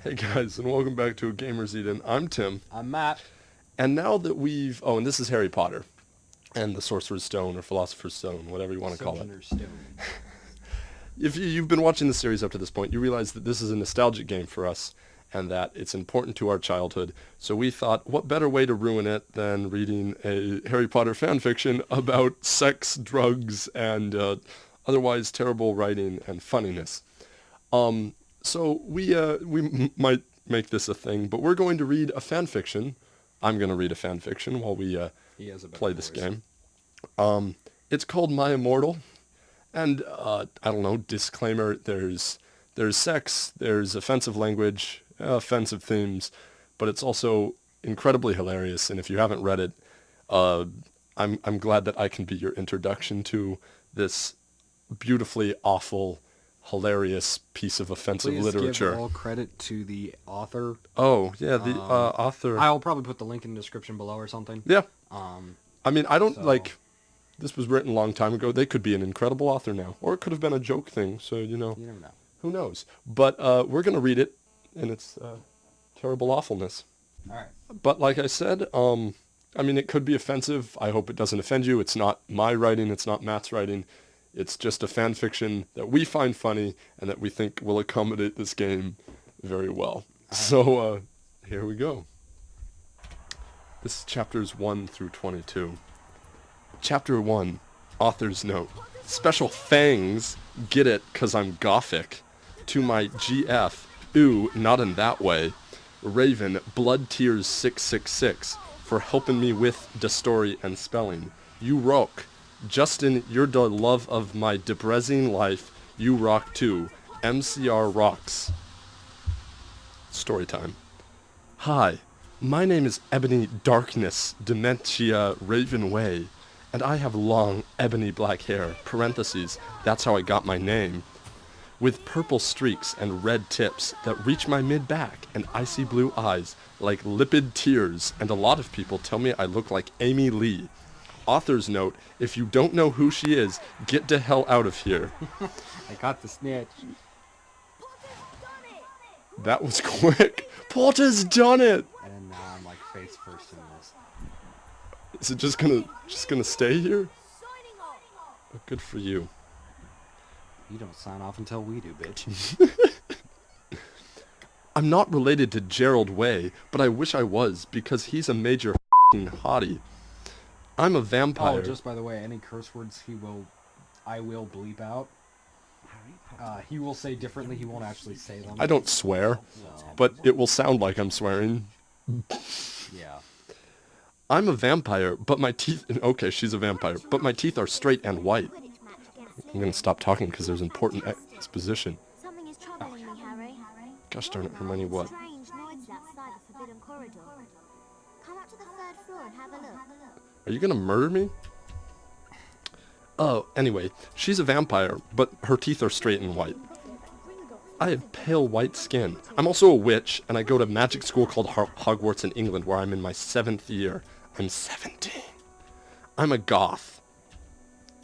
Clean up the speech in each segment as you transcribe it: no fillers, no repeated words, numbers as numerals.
Hey guys, and welcome back to A Gamer's Eden. I'm Tim, I'm Matt. and now that and this is Harry Potter, and the Sorcerer's Stone, or Philosopher's Stone, whatever you want to call it. Sojourner's Stone. If you've been watching the series up to this point, you realize that this is a nostalgic game for us, and that it's important to our childhood. So we thought, what better way to ruin it than reading a Harry Potter fanfiction about sex, drugs, and otherwise terrible writing and funniness. So we might make this a thing, but we're going to read a fanfiction. I'm going to read a fanfiction while we play this game. It's called My Immortal, and I don't know, disclaimer, there's sex, there's offensive language, offensive themes, but it's also incredibly hilarious, and if you haven't read it, I'm glad that I can be your introduction to this beautifully awful, hilarious piece of offensive literature. Please give all credit to the author. Oh, yeah, the author. I'll probably put the link in the description below or something. Yeah. I mean, I don't, this was written a long time ago. They could be an incredible author now. Or it could have been a joke thing, so, You never know. who knows. But we're going to read it in its terrible awfulness. All right. But like I said, I mean, it could be offensive. I hope it doesn't offend you. It's not my writing. It's not Matt's writing. It's just a fan fiction that we find funny and that we think will accommodate this game very well. So, here we go. This is chapters 1 through 22. Chapter 1, Author's Note. Special thanks, get it, 'cause I'm gothic. To my GF, ooh, not in that way. Raven, Blood Tears 666, for helping me with the story and spelling. You rock. Justin, you're the love of my depressing life. You rock too. MCR rocks. Story time. Hi, my name is Ebony Darkness Dementia Raven Way, and I have long ebony black hair, parentheses, that's how I got my name, with purple streaks and red tips that reach my mid-back and icy blue eyes like lipid tears, and a lot of people tell me I look like Amy Lee. Author's note, if you don't know who she is, get the hell out of here. I got the snitch. That was quick. Potter's done it. And then now I'm like face first in this. Is it just gonna stay here? Oh, good for you. You don't sign off until we do, bitch. I'm not related to Gerald Way, but I wish I was, because he's a major f***ing hottie. I'm a vampire. Oh, just by the way, any curse words I will bleep out. He will say differently, he won't actually say them. I don't swear, but it will sound like I'm swearing. Yeah. I'm a vampire, but my teeth... Okay, she's a vampire, but my teeth are straight and white. I'm gonna stop talking because there's important exposition. Something is troubling me, Harry. Gosh darn it, Hermione, what? Strange noises outside the forbidden corridor. Come up to the third floor and have a look. Are you gonna murder me? Oh, anyway, she's a vampire, but her teeth are straight and white. I have pale white skin. I'm also a witch, and I go to magic school called Hogwarts in England, where I'm in my 7th year. I'm 17. I'm a goth,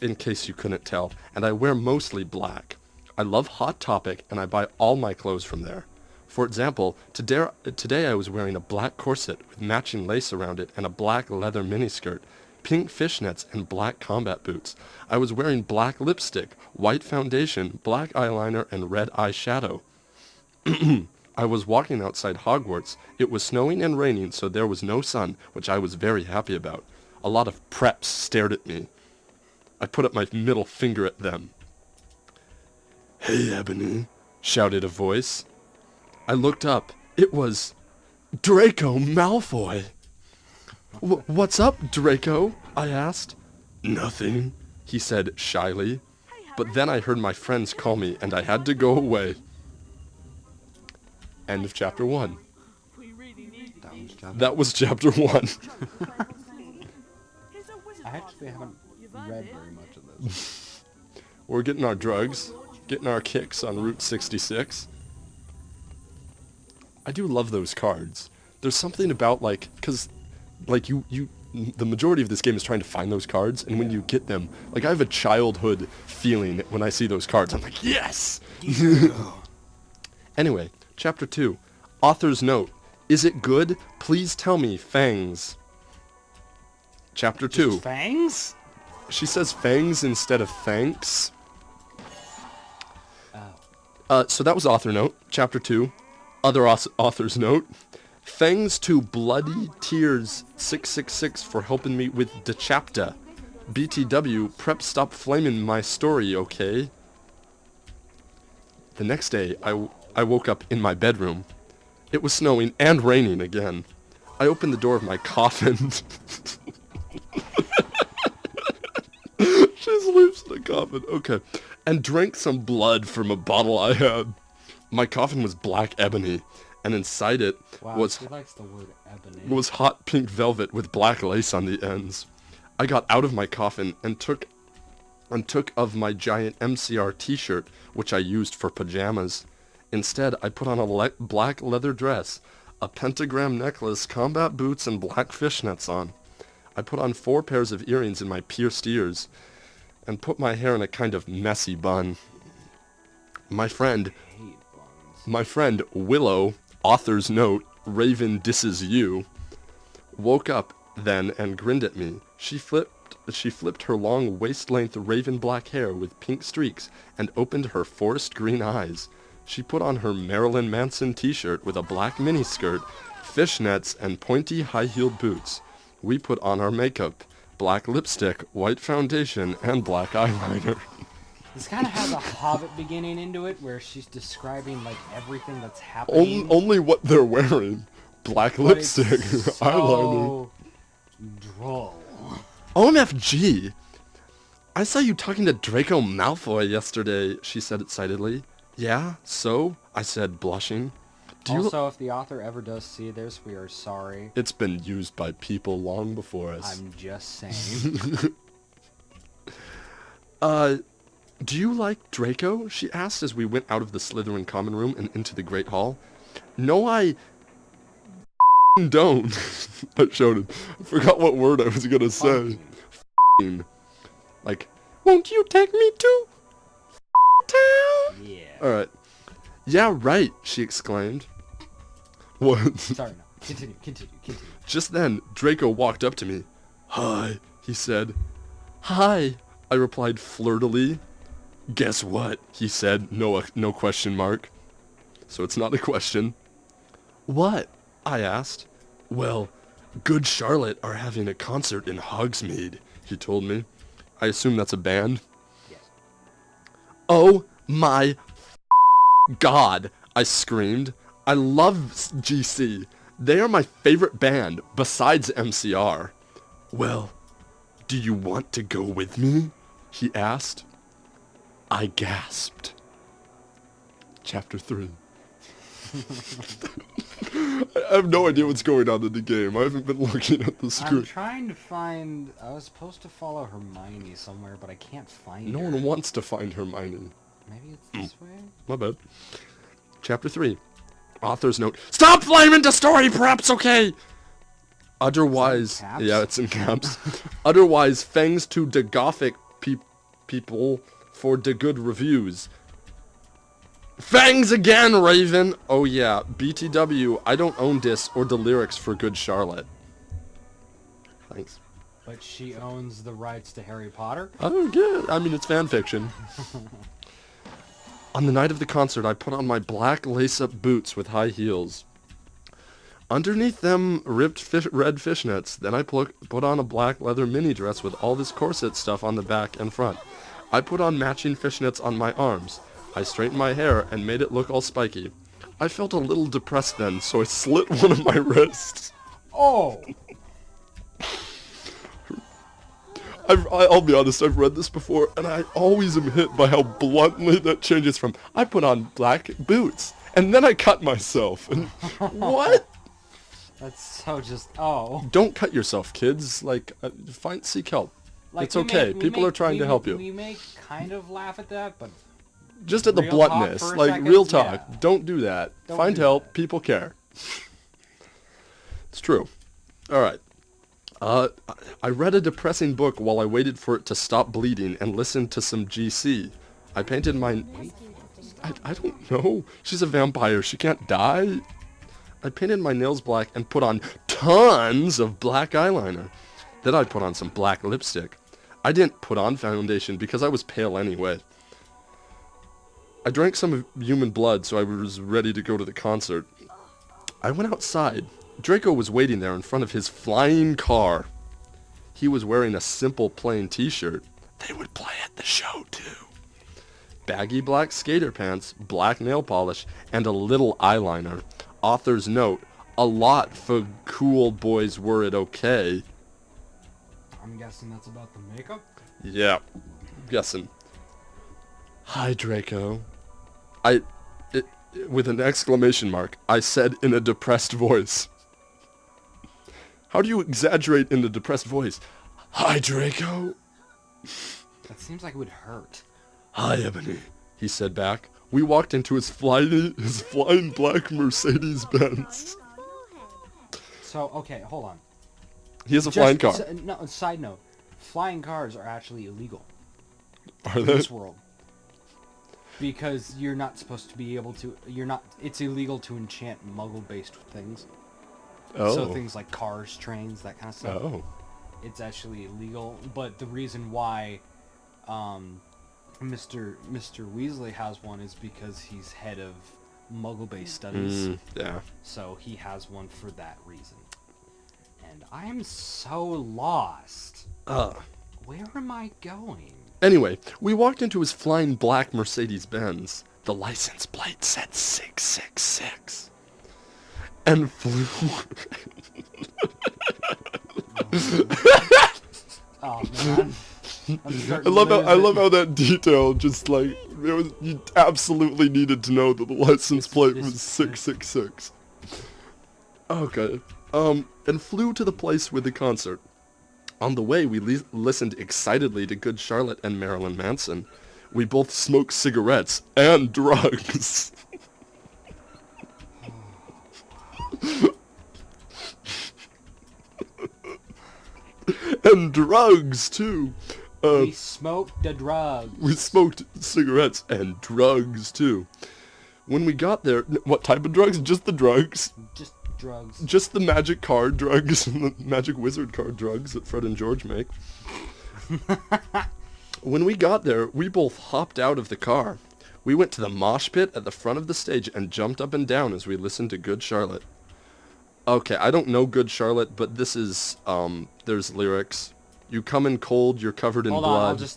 in case you couldn't tell, and I wear mostly black. I love Hot Topic, and I buy all my clothes from there. For example, today I was wearing a black corset with matching lace around it and a black leather miniskirt, pink fishnets, and black combat boots. I was wearing black lipstick, white foundation, black eyeliner, and red eyeshadow. I was walking outside Hogwarts. It was snowing and raining, so there was no sun, which I was very happy about. A lot of preps stared at me. I put up my middle finger at them. Hey, Ebony, shouted a voice. I looked up. It was Draco Malfoy. What's up, Draco? I asked. Nothing, he said shyly. But then I heard my friends call me, and I had to go away. End of chapter 1. That was chapter 1. I actually haven't read very much of this. We're getting our drugs, getting our kicks on Route 66. I do love those cards. There's something about, because, the majority of this game is trying to find those cards, and when you get them, I have a childhood feeling when I see those cards. I'm like, yes! Anyway, chapter 2, Author's note. Is it good? Please tell me, Fangs. Chapter 2. Just fangs? She says fangs instead of thanks. Oh. So that was author note. Chapter 2. Other author's note. Thanks to Bloody Tears 666 for helping me with the chapter. BTW, prep stop flaming my story, okay? The next day, I woke up in my bedroom. It was snowing and raining again. I opened the door of my coffin. She sleeps in a coffin. Okay. And drank some blood from a bottle I had. My coffin was black ebony, and inside it Wow, she likes the word ebony. was hot pink velvet with black lace on the ends. I got out of my coffin and took of my giant MCR t-shirt, which I used for pajamas. Instead, I put on a black leather dress, a pentagram necklace, combat boots, and black fishnets on. I put on 4 pairs of earrings in my pierced ears, and put my hair in a kind of messy bun. My friend Willow, author's note, Raven disses you, woke up then and grinned at me. She flipped her long waist-length raven black hair with pink streaks and opened her forest green eyes. She put on her Marilyn Manson t-shirt with a black miniskirt, fishnets, and pointy high-heeled boots. We put on our makeup, black lipstick, white foundation, and black eyeliner. This kind of has a Hobbit beginning into it, where she's describing like everything that's happening. Only what they're wearing. Black but lipstick, it's eyeliner. so droll. OMFG! I saw you talking to Draco Malfoy yesterday, she said excitedly. Yeah, so? I said, blushing. Also, if the author ever does see this, we are sorry. It's been used by people long before us. I'm just saying. Do you like Draco? She asked as we went out of the Slytherin common room and into the Great Hall. No, I don't. I showed it. I forgot what word I was gonna say. Like, won't you take me to town? Yeah. Alright. Yeah, right, she exclaimed. What? Sorry, no. Continue. Just then, Draco walked up to me. Hi, he said. Hi, I replied flirtily. Guess what? He said, no question mark. So it's not a question. What? I asked. Well, Good Charlotte are having a concert in Hogsmeade, he told me. I assume that's a band? Yes. Oh my God, I screamed. I love GC. They are my favorite band, besides MCR. Well, do you want to go with me? He asked. I gasped. Chapter 3. I have no idea what's going on in the game. I haven't been looking at the screen. I'm trying to find... I was supposed to follow Hermione somewhere, but I can't find No her. one wants to find Hermione. Maybe it's this way? My bad. Chapter 3. Author's note. Stop flaming the story preps, okay? Otherwise... caps? Yeah, it's in caps. Otherwise, thanks to the Gothic people for the good reviews. Fangs again, Raven! Oh yeah, BTW, I don't own this or the lyrics for Good Charlotte. Thanks. But she owns the rights to Harry Potter? I don't get it. I mean, it's fan fiction. On the night of the concert, I put on my black lace-up boots with high heels. Underneath them, ripped red fishnets. Then I put on a black leather mini dress with all this corset stuff on the back and front. I put on matching fishnets on my arms. I straightened my hair and made it look all spiky. I felt a little depressed then, so I slit one of my wrists. Oh! I'll be honest, I've read this before, and I always am hit by how bluntly that changes from, I put on black boots, and then I cut myself. And what? That's so just... Oh. Don't cut yourself, kids. Like, seek help. Like, it's okay. People are trying to help you. We may kind of laugh at that, but... Just at the Real talk bluntness. for a Like, second? real talk. Yeah. Don't do that. Don't Find do help. that. People care. It's true. Alright. I read a depressing book while I waited for it to stop bleeding and listened to some GC. I painted my... I don't know. She's a vampire. She can't die. I painted my nails black and put on tons of black eyeliner. Then I put on some black lipstick. I didn't put on foundation because I was pale anyway. I drank some human blood, so I was ready to go to the concert. I went outside. Draco was waiting there in front of his flying car. He was wearing a simple plain t-shirt. They would play at the show too. Baggy black skater pants, black nail polish, and a little eyeliner. Author's note, a lot for cool boys were it okay. I'm guessing that's about the makeup? Yeah, guessing. Hi, Draco. With an exclamation mark, I said in a depressed voice. How do you exaggerate in a depressed voice? Hi, Draco. That seems like it would hurt. Hi, Ebony, he said back. We walked into his flying black Mercedes-Benz. So, okay, hold on. He has a flying car. No, side note. Flying cars are actually illegal Are in they? this world. Because you're not supposed to be able to... It's illegal to enchant muggle-based things. Oh. So things like cars, trains, that kind of stuff. Oh. It's actually illegal. But the reason why Mr. Weasley has one is because he's head of muggle-based studies. Yeah. So he has one for that reason. And I am so lost. Where am I going? Anyway, we walked into his flying black Mercedes-Benz. The license plate said 666. And flew... Oh, man. I love how that detail just like you absolutely needed to know that the license plate was 666. Okay. And flew to the place with the concert. On the way, we listened excitedly to Good Charlotte and Marilyn Manson. We both smoked cigarettes and drugs. And drugs, too. We smoked the drugs. We smoked cigarettes and drugs, too. When we got there... What type of drugs? Just the drugs. Just drugs. Just the magic card drugs and the magic wizard card drugs that Fred and George make. When we got there, we both hopped out of the car. We went to the mosh pit at the front of the stage and jumped up and down as we listened to Good Charlotte. Okay, I don't know Good Charlotte, but this is, there's lyrics. You come in cold, you're covered in Hold blood. on,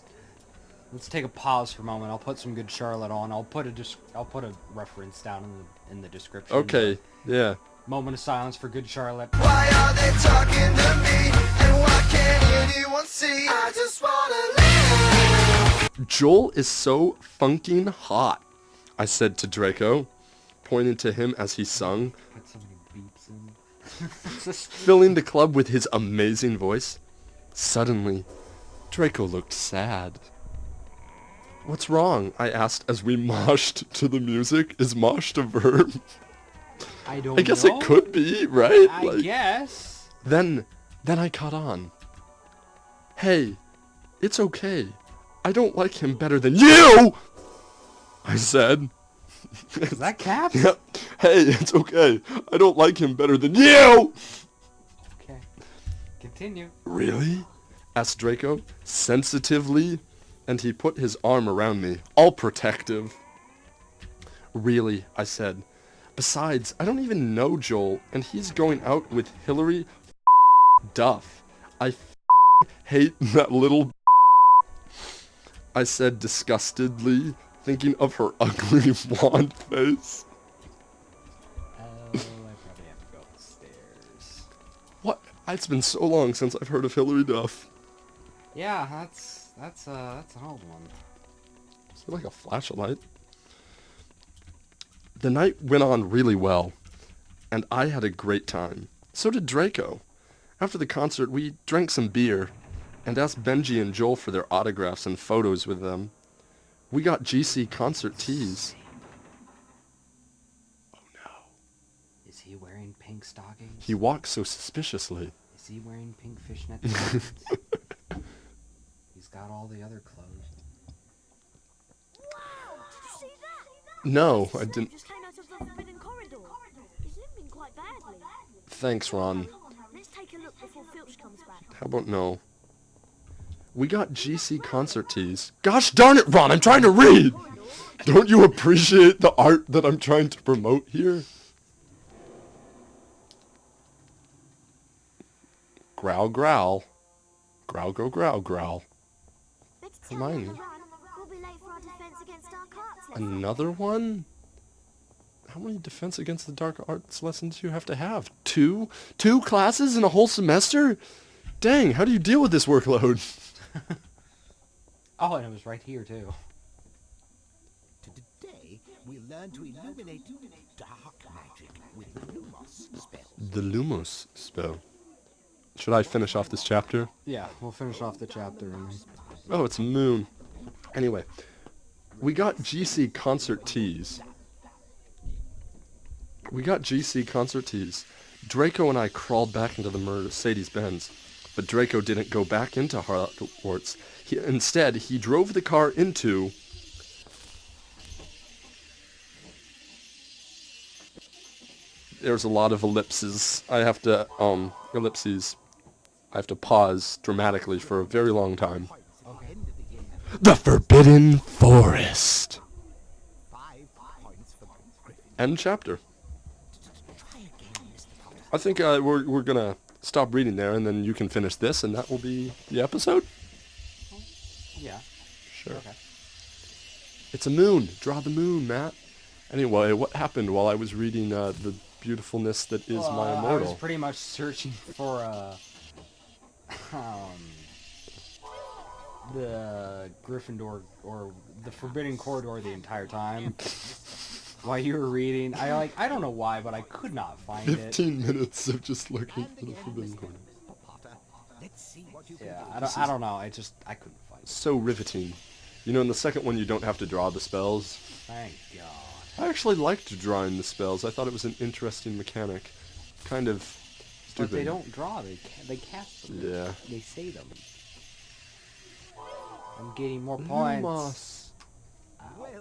let's take a pause for a moment. I'll put some Good Charlotte on. I'll put a reference down in the description. Okay, yeah. Moment of silence for Good Charlotte. Why are they talking to me? And why can't anyone see? I just wanna live. Joel is so funking hot, I said to Draco, pointing to him as he sung, Put so many beeps in. filling the club with his amazing voice. Suddenly, Draco looked sad. What's wrong? I asked as we moshed to the music. Is moshed a verb? I don't know. I guess it could be, right? I guess. Then I caught on. Hey, it's okay. I don't like him better than you! I said. Is that Caps? Yep. Hey, it's okay. I don't like him better than you! Okay. Continue. Really? Asked Draco, sensitively, and he put his arm around me, all protective. Really, I said. Besides, I don't even know Joel, and he's going out with Hillary Duff. I hate that little I said disgustedly, thinking of her ugly blonde face. Oh, I probably have to go upstairs. What? It's been so long since I've heard of Hillary Duff. Yeah, that's an old one. Is it like a flashlight? The night went on really well, and I had a great time. So did Draco. After the concert, we drank some beer, and asked Benji and Joel for their autographs and photos with them. We got GC concert tees. Oh no. Is he wearing pink stockings? He walked so suspiciously. Is he wearing pink fishnet stockings? He's got all the other clothes. Wow! Did you see that? No, I didn't. Just came out of the forbidden corridor. He's limping quite badly. Thanks, Ron. Come on, let's take a look before Filch comes back. How about no? We got GC concert tees. Gosh darn it, Ron, I'm trying to read! Don't you appreciate the art that I'm trying to promote here? Growl, growl. Growl, go, growl, growl. Better tell me on Hermione. the run. We'll be late for our defense against dark arts lesson. Another one? How many defense against the dark arts lessons do you have to have? Two? 2 classes in a whole semester? Dang, how do you deal with this workload? Oh, and it was right here, too. Today, we learn to illuminate dark magic with the Lumos spell. The Lumos spell. Should I finish off this chapter? Yeah, we'll finish off the chapter. And... Oh, it's moon. Anyway, we got GC concert tees. Draco and I crawled back into the Mercedes-Benz, but Draco didn't go back into Hogwarts. Instead, he drove the car into... There's a lot of ellipses. I have to pause dramatically for a very long time. Okay. The Forbidden Forest. 5 points for Griffin. End chapter. Try again, Mr. Potter. I think we're gonna stop reading there, and then you can finish this, and that will be the episode. Yeah. Sure. Okay. It's a moon. Draw the moon, Matt. Anyway, what happened while I was reading the beautifulness that is my I Immortal? was pretty much searching for the Gryffindor or the Forbidden Corridor the entire time. While you were reading, I don't know why, but I could not find it. 15 minutes of just looking And for the again, Forbidden Mr. Corridor. Potter. Let's see what you can Yeah, do. I don't know. I couldn't find it. So riveting. You know, in the second one, you don't have to draw the spells. Thank God. I actually liked drawing the spells. I thought it was an interesting mechanic. Kind of stupid. But they don't draw. They cast them. Yeah. They say them. I'm getting more points. Lumos.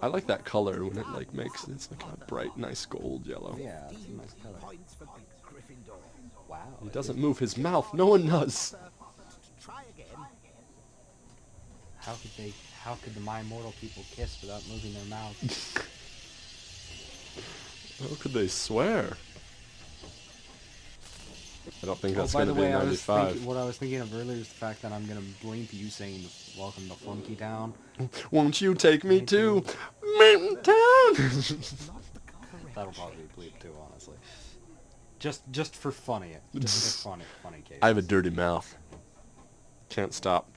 I like that color when it like makes it's like a bright, nice gold yellow. Yeah, it's a nice color. Points for Gryffindor. Wow. He doesn't move his mouth. No one does. Try again. How could the My Immortal people kiss without moving their mouths? How could they swear? I don't think that's by going the to be way, a I was 95. what I was thinking of earlier is the fact that I'm gonna blink you saying "Welcome to Flunky Town." Won't you take me to Mountain Town? That'll probably be bleep too, honestly. Just for funny, just for funny case. I have a dirty mouth. Can't stop.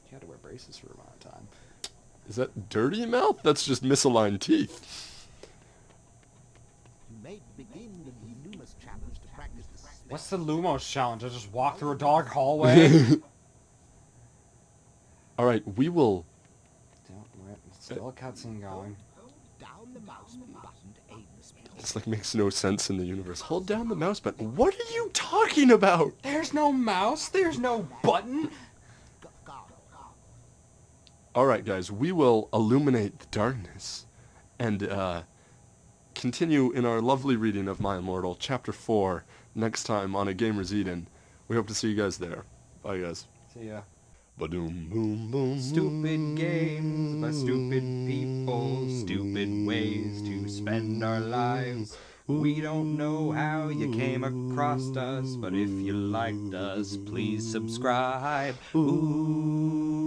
You had to wear braces for a amount of time. Is that dirty mouth? That's just misaligned teeth. You may begin the Lumos challenge to practice the spell. What's the Lumos challenge? I just walk through a dark hallway. All right, we will. Still a cutscene going. Down the mouse button to aim the spell. This like makes no sense in the universe. Hold down the mouse button. What are you talking about? There's no mouse. There's no button. Go. All right, guys, we will illuminate the darkness and continue in our lovely reading of My Immortal, Chapter 4, next time on A Gamer's Eden. We hope to see you guys there. Bye, guys. See ya. Ba-doom, boom, boom, Stupid games by stupid people, stupid ways to spend our lives. We don't know how you came across us, but if you liked us, please subscribe. Ooh.